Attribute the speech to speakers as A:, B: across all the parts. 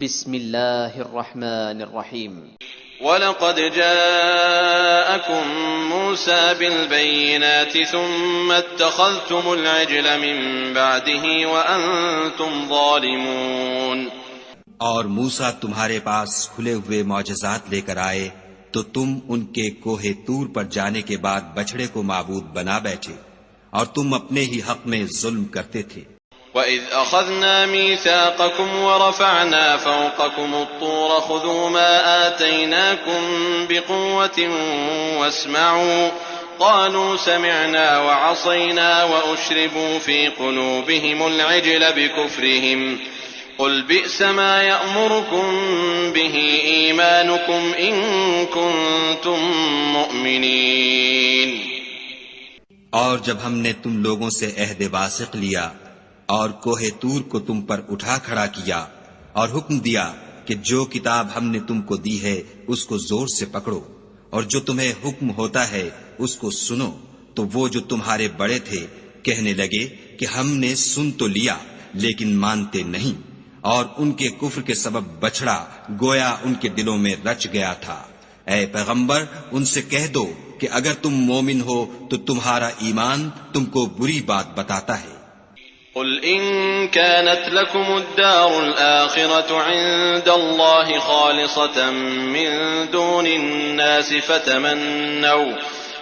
A: بسم اللہ الرحمن الرحیم
B: وَلَقَدْ جَاءَكُم مُوسَى بِالْبَيِّنَاتِ ثُمَّ اتَّخَذْتُمُ الْعِجْلَ مِن بَعْدِهِ وَأَنتُمْ ظَالِمُونَ۔
C: اور موسیٰ تمہارے پاس کھلے ہوئے معجزات لے کر آئے تو تم ان کے کوہ طور پر جانے کے بعد بچڑے کو معبود بنا بیٹھے اور تم اپنے ہی حق میں ظلم کرتے تھے۔
B: وَإِذْ أَخَذْنَا مِيثَاقَكُمْ وَرَفَعْنَا فَوْقَكُمُ الطُّورَ خُذُوا مَا آتَيْنَاكُمْ بِقُوَّةٍ وَاسْمَعُوا قَالُوا سَمِعْنَا وَعَصَيْنَا وَأُشْرِبُوا فِي قُلُوبِهِمُ الْعِجْلَ بِكُفْرِهِمْ قُلْ بِئْسَ مَا يَأْمُرُكُمْ بِهِ إِيمَانُكُمْ إِن كُنتُم مُّؤْمِنِينَ۔
C: اور جب ہم نے تم لوگوں سے عہد واثق لیا اور کوہ طور کو تم پر اٹھا کھڑا کیا اور حکم دیا کہ جو کتاب ہم نے تم کو دی ہے اس کو زور سے پکڑو اور جو تمہیں حکم ہوتا ہے اس کو سنو، تو وہ جو تمہارے بڑے تھے کہنے لگے کہ ہم نے سن تو لیا لیکن مانتے نہیں، اور ان کے کفر کے سبب بچڑا گویا ان کے دلوں میں رچ گیا تھا۔ اے پیغمبر ان سے کہہ دو کہ اگر تم مومن ہو تو تمہارا ایمان تم کو بری بات بتاتا ہے۔
B: قل إن كانت لكم الدار الآخرة عند الله خالصة من دون الناس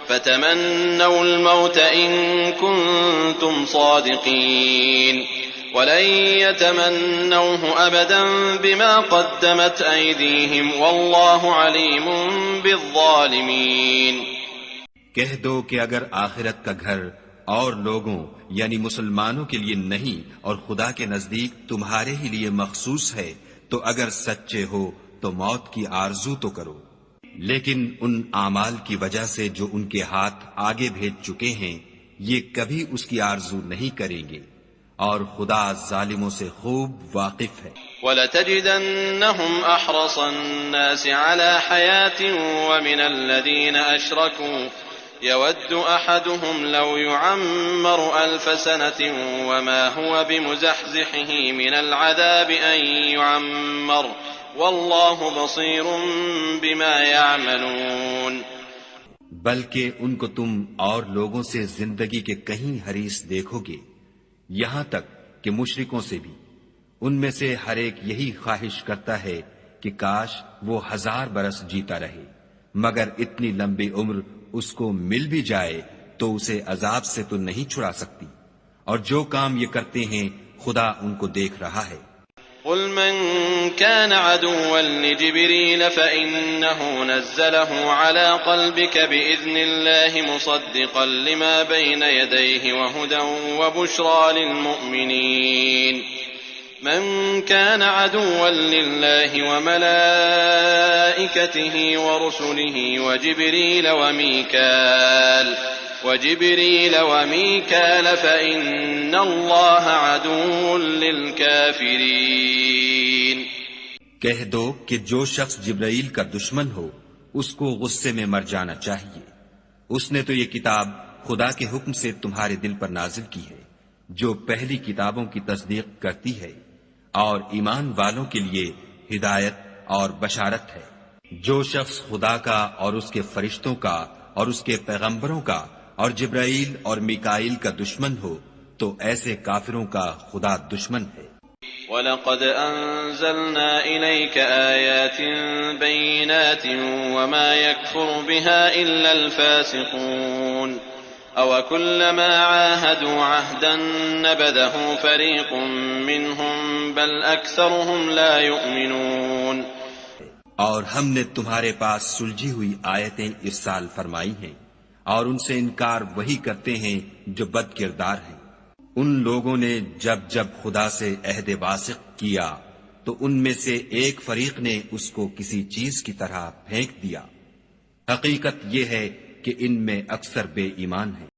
B: فتمنوا الموت إن كنتم صادقين ولن يتمنوه أبدا بما قدمت أيديهم والله عليم بالظالمين۔
C: کہہ دو کہ اگر آخرت کا گھر اور لوگوں یعنی مسلمانوں کے لیے نہیں اور خدا کے نزدیک تمہارے ہی لیے مخصوص ہے تو اگر سچے ہو تو موت کی آرزو تو کرو، لیکن ان اعمال کی وجہ سے جو ان کے ہاتھ آگے بھیج چکے ہیں یہ کبھی اس کی آرزو نہیں کریں گے، اور خدا ظالموں سے خوب واقف ہے۔
B: وَلَتَجِدَنَّهُمْ أَحْرَصَ النَّاسِ عَلَى حَيَاةٍ وَمِنَ الَّذِينَ أَشْرَكُوا يود أحدهم لو يعمر ألف سنة وما هو بمزحزحه من العذاب أن يعمر والله بصير بما يعملون۔
C: بلکہ ان کو تم اور لوگوں سے زندگی کے کہیں حریص دیکھو گے، یہاں تک کہ مشرکوں سے بھی۔ ان میں سے ہر ایک یہی خواہش کرتا ہے کہ کاش وہ 1000 برس جیتا رہے، مگر اتنی لمبی عمر اس کو مل بھی جائے تو اسے عذاب سے تو نہیں چھڑا سکتی، اور جو کام یہ کرتے ہیں خدا ان کو دیکھ رہا ہے۔
B: قل من كان عدوا لجبريل فإنه نزله على قلبك بإذن الله مصدقا لما بين يديه وهدى وبشرى للمؤمنين۔ من كان عدوا لله وملائكته ورسله وجبريل وميكال فإن الله عدو للكافرين۔
C: کہہ دو کہ جو شخص جبرائیل کا دشمن ہو اس کو غصے میں مر جانا چاہیے۔ اس نے تو یہ کتاب خدا کے حکم سے تمہارے دل پر نازل کی ہے جو پہلی کتابوں کی تصدیق کرتی ہے، اور ایمان والوں کے لیے ہدایت اور بشارت ہے۔ جو شخص خدا کا اور اس کے فرشتوں کا اور اس کے پیغمبروں کا اور جبرائیل اور میکائیل کا دشمن ہو تو ایسے کافروں کا خدا دشمن ہے۔
B: وَلَقَدْ أَنزَلْنَا إِلَيْكَ آيَاتٍ بَيِّنَاتٍ وَمَا يَكْفُرُ بِهَا إِلَّا الْفَاسِقُونَ أَوَكُلَّمَا عَاهَدُوا عَهْدًا نَبَذَهُ فَرِيقٌ مِّنْهُمْ بَلْ أَكْثَرُهُمْ لَا يُؤْمِنُونَ۔
C: اور ہم نے تمہارے پاس سلجھی ہوئی آیتیں ارسال فرمائی ہیں، اور ان سے انکار وہی کرتے ہیں جو بد کردار ہیں۔ ان لوگوں نے جب جب خدا سے عہد واثق کیا تو ان میں سے ایک فریق نے اس کو کسی چیز کی طرح پھینک دیا۔ حقیقت یہ ہے کہ ان میں اکثر بے ایمان ہیں۔